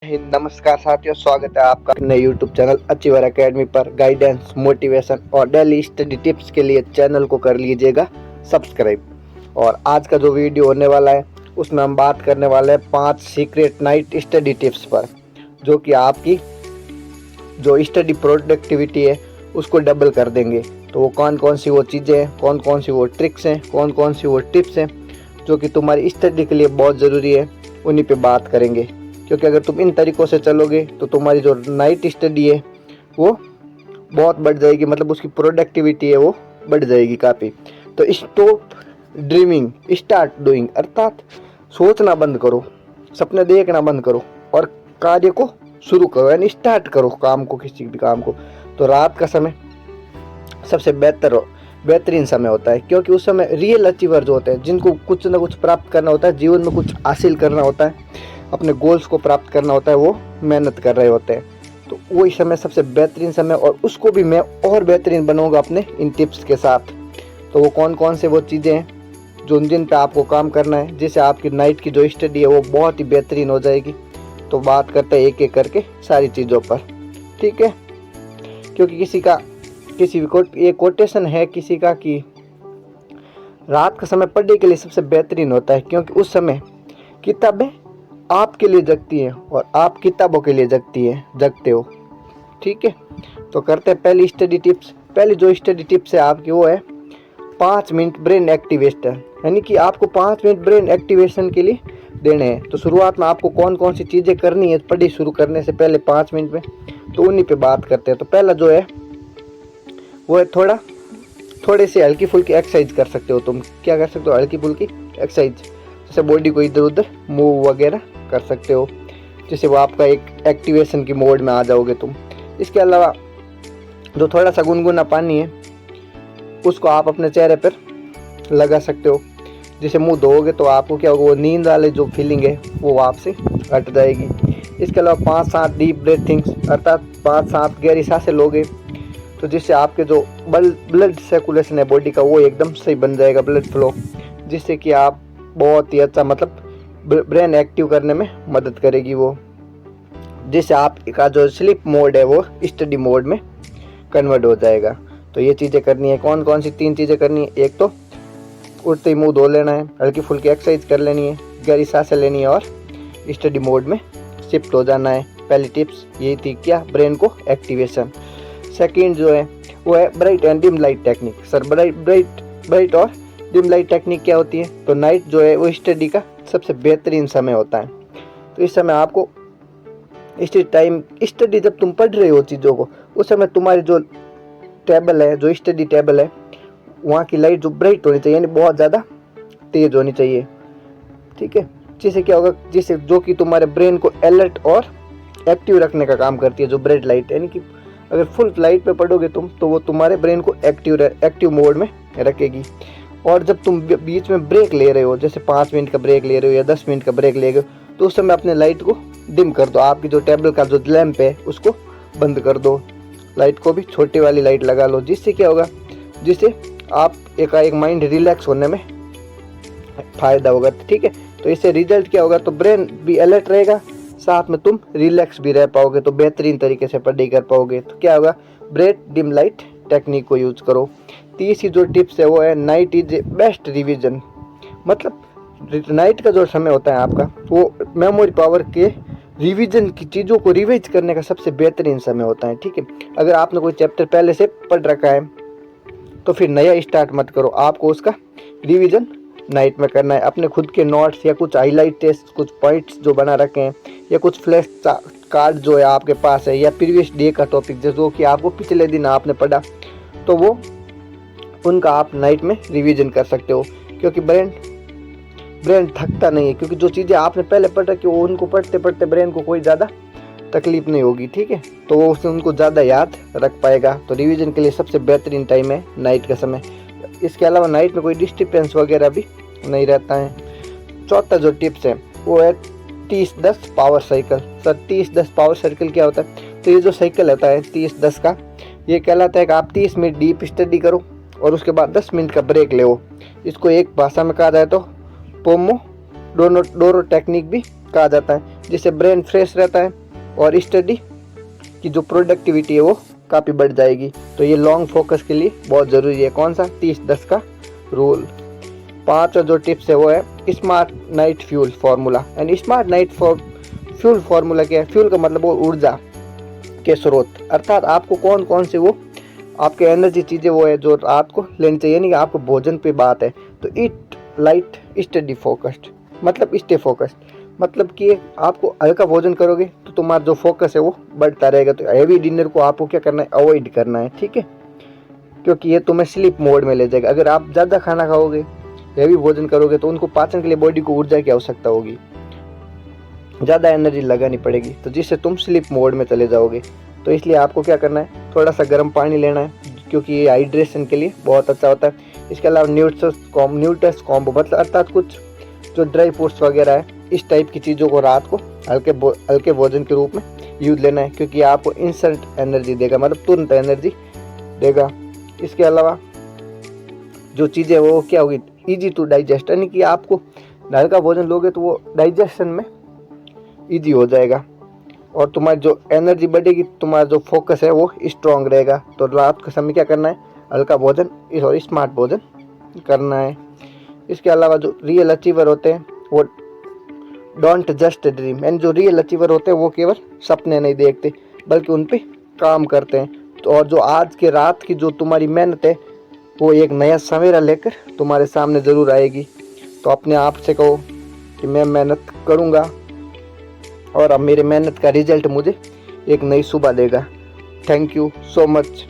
नमस्कार साथियों, स्वागत है आपका अपने YouTube चैनल अचीवर एकेडमी पर। गाइडेंस, मोटिवेशन और डेली स्टडी टिप्स के लिए चैनल को कर लीजिएगा सब्सक्राइब। और आज का जो वीडियो होने वाला है उसमें हम बात करने वाले हैं 5 सीक्रेट नाइट स्टडी टिप्स पर, जो कि आपकी जो स्टडी प्रोडक्टिविटी है उसको डबल कर देंगे। तो वो कौन कौन सी वो चीज़ें हैं, कौन कौन सी वो ट्रिक्स हैं, कौन कौन सी वो टिप्स हैं जो कि तुम्हारी स्टडी के लिए बहुत ज़रूरी है, उन्हीं पे बात करेंगे। क्योंकि अगर तुम इन तरीक़ों से चलोगे तो तुम्हारी जो नाइट स्टडी है वो बहुत बढ़ जाएगी, मतलब उसकी प्रोडक्टिविटी है वो बढ़ जाएगी काफ़ी। तो स्टॉप ड्रीमिंग, स्टार्ट डूइंग, अर्थात सोचना बंद करो, सपने देखना बंद करो और कार्य को शुरू करो, यानी स्टार्ट करो काम को, किसी भी काम को। तो रात का समय सबसे बेहतरीन समय होता है, क्योंकि उस समय रियल अचीवर जो होते हैं, जिनको कुछ ना कुछ प्राप्त करना होता है, जीवन में कुछ हासिल करना होता है, अपने गोल्स को प्राप्त करना होता है, वो मेहनत कर रहे होते हैं। तो वही समय सबसे बेहतरीन समय, और उसको भी मैं और बेहतरीन बनाऊंगा अपने इन टिप्स के साथ। तो वो कौन कौन से वो चीज़ें हैं जो जिन पे आपको काम करना है, जिससे आपकी नाइट की जो स्टडी है वो बहुत ही बेहतरीन हो जाएगी। तो बात करते हैं एक एक करके सारी चीज़ों पर, ठीक है। क्योंकि ये कोटेशन है किसी का कि रात का समय पढ़ने के लिए सबसे बेहतरीन होता है, क्योंकि उस समय किताबें आपके लिए जगती हैं और आप किताबों के लिए जगते हो, ठीक है। तो करते हैं पहली स्टडी टिप्स। पहली जो स्टडी टिप्स है आपकी वो है 5 मिनट ब्रेन एक्टिवेशन, यानी कि आपको 5 मिनट ब्रेन एक्टिवेशन के लिए देने हैं। तो शुरुआत में आपको कौन कौन सी चीज़ें करनी है पढ़ाई शुरू करने से पहले 5 मिनट में, तो उन्हीं पे बात करते हैं। तो पहला जो है वो है थोड़े से हल्की फुल्की एक्सरसाइज कर सकते हो। तुम क्या कर सकते हो? हल्की फुल्की एक्सरसाइज, जैसे बॉडी को इधर उधर मूव वगैरह कर सकते हो, जिससे वो आपका एक एक्टिवेशन की मोड में आ जाओगे तुम। इसके अलावा जो थोड़ा सा गुनगुना पानी है उसको आप अपने चेहरे पर लगा सकते हो, जिसे मुंह धोओगे तो आपको क्या होगा, वो नींद वाले जो फीलिंग है वो आपसे हट जाएगी। इसके अलावा 5-7 डीप ब्रीथिंग्स, अर्थात 5-7 गहरी सांसें लोगे तो जिससे आपके जो ब्लड सर्कुलेशन है बॉडी का वो एकदम सही बन जाएगा, ब्लड फ्लो, जिससे कि आप बहुत ही अच्छा, मतलब ब्रेन एक्टिव करने में मदद करेगी वो, जिससे आपका जो स्लीप मोड है वो स्टडी मोड में कन्वर्ट हो जाएगा। तो ये चीज़ें करनी है। कौन कौन सी 3 चीज़ें करनी है? एक तो उठते ही मुंह धो लेना है, हल्की फुल्की एक्सरसाइज कर लेनी है, गहरी सांसें लेनी है और स्टडी मोड में शिफ्ट हो जाना है। पहली टिप्स यही थी, क्या? ब्रेन को एक्टिवेशन। सेकेंड जो है वो है bright and dim light technique. Sir bright और डिम लाइट टेक्निक क्या होती है? तो नाइट जो है वो स्टडी का सबसे बेहतरीन समय होता है। तो इस समय आपको स्टडी जब तुम पढ़ रहे हो चीज़ों को, उस समय तुम्हारी जो टेबल है, जो स्टडी टेबल है, वहाँ की लाइट जो ब्राइट होनी चाहिए, यानी बहुत ज़्यादा तेज़ होनी चाहिए, ठीक है। जिससे क्या होगा, जिससे जो कि तुम्हारे ब्रेन को अलर्ट और एक्टिव रखने का काम करती है जो ब्राइट लाइट, यानी कि अगर फुल लाइट पे पढ़ोगे तुम तो वो तुम्हारे ब्रेन को एक्टिव मोड में रखेगी। और जब तुम बीच में ब्रेक ले रहे हो, जैसे 5 मिनट का ब्रेक ले रहे हो या 10 मिनट का ब्रेक ले रहे हो, तो उस समय अपने लाइट को डिम कर दो। आपकी जो टेबल का जो लैंप है उसको बंद कर दो, लाइट को भी छोटी वाली लाइट लगा लो। जिससे क्या होगा, जिससे आप एक माइंड रिलैक्स होने में फ़ायदा होगा, ठीक है। तो इससे रिजल्ट क्या होगा, तो ब्रेन भी अलर्ट रहेगा, साथ में तुम रिलैक्स भी रह पाओगे, तो बेहतरीन तरीके से पढ़ाई कर पाओगे। तो क्या होगा, ब्राइट डिम लाइट टेक्निक को यूज करो। तीसरी जो टिप्स है वो है night is a best revision, मतलब नाइट का जो समय होता है आपका वो मेमोरी पावर के रिवीजन की चीज़ों को रिवाइज करने का सबसे बेहतरीन समय होता है, ठीक है। अगर आपने कोई चैप्टर पहले से पढ़ रखा है तो फिर नया स्टार्ट मत करो, आपको उसका रिवीजन नाइट में करना है। अपने खुद के नोट्स या कुछ हाईलाइट टेस्ट, कुछ पॉइंट्स जो बना रखे हैं, या कुछ फ्लैश कार्ड जो है आपके पास है, या प्रीवियस डे का टॉपिक जो कि आपको पिछले दिन आपने पढ़ा, तो वो उनका आप नाइट में रिवीजन कर सकते हो। क्योंकि ब्रेन थकता नहीं है, क्योंकि जो चीज़ें आपने पहले पढ़ रखी वो उनको पढ़ते पढ़ते ब्रेन को कोई ज़्यादा तकलीफ नहीं होगी, ठीक है। तो वो उससे उनको ज़्यादा याद रख पाएगा। तो रिवीजन के लिए सबसे बेहतरीन टाइम है नाइट का समय। इसके अलावा नाइट में कोई डिस्टर्बेंस वगैरह भी नहीं रहता है। चौथा जो टिप्स है वो है 30-10 power cycle. Sir 30-10 power cycle क्या होता है? तो ये जो साइकिल होता है 30-10 का, ये कहलाता है कि आप 30 मिनट डीप स्टडी करो और उसके बाद 10 मिनट का ब्रेक ले। इसको एक भाषा में कहा जाए तो पोमोडोरो टेक्निक भी कहा जाता है। जिससे ब्रेन फ्रेश रहता है और स्टडी की जो प्रोडक्टिविटी है वो काफ़ी बढ़ जाएगी। तो ये लॉन्ग फोकस के लिए बहुत ज़रूरी है। कौन सा? 30-10 का रूल। 5वां जो टिप्स है वो है smart night fuel formula. And smart night fuel formula क्या है? फ्यूल का मतलब वो ऊर्जा के स्रोत, अर्थात आपको कौन कौन से वो आपके एनर्जी चीज़ें वो है जो रात को लेनी चाहिए। नहीं कि आपको भोजन पे बात है तो ईट लाइट स्टडी फोकस्ड, मतलब स्टे फोकस्ड, मतलब कि आपको हल्का भोजन करोगे तो तुम्हारा जो फोकस है वो बढ़ता रहेगा। तो हैवी डिनर को आपको क्या करना है? अवॉइड करना है, ठीक है, क्योंकि ये तुम्हें स्लीप मोड में ले जाएगा। अगर आप ज़्यादा खाना खाओगे, हैवी भोजन करोगे तो उनको पाचन के लिए बॉडी को ऊर्जा की आवश्यकता होगी, ज़्यादा एनर्जी लगानी पड़ेगी, तो जिससे तुम स्लीप मोड में चले जाओगे। तो इसलिए आपको क्या करना है? थोड़ा सा गर्म पानी लेना है, क्योंकि ये हाइड्रेशन के लिए बहुत अच्छा होता है। इसके अलावा न्यूट्रस कॉम्बो, मतलब अर्थात कुछ जो ड्राई फ्रूट्स वगैरह है, इस टाइप की चीज़ों को रात को हल्के भोजन के रूप में यूज लेना है, क्योंकि आपको इंस्टेंट एनर्जी देगा, मतलब तुरंत एनर्जी देगा। इसके अलावा जो चीज़ें वो क्या होगी? ईजी टू डाइजेस्ट, यानी कि आपको हल्का भोजन लोगे तो वो डाइजेशन में ईजी हो जाएगा और तुम्हारी जो एनर्जी बढ़ेगी, तुम्हारा जो फोकस है वो स्ट्रांग रहेगा। तो रात के समय क्या करना है? हल्का भोजन और स्मार्ट भोजन करना है। इसके अलावा जो रियल अचीवर होते हैं वो डोंट जस्ट ड्रीम, एंड जो रियल अचीवर होते हैं वो केवल सपने नहीं देखते बल्कि उन पे काम करते हैं। तो और जो आज के रात की जो तुम्हारी मेहनत है वो एक नया सवेरा लेकर तुम्हारे सामने ज़रूर आएगी। तो अपने आप से कहो कि मैं मेहनत करूँगा और अब मेरे मेहनत का रिजल्ट मुझे एक नई सुबह देगा। Thank you so much.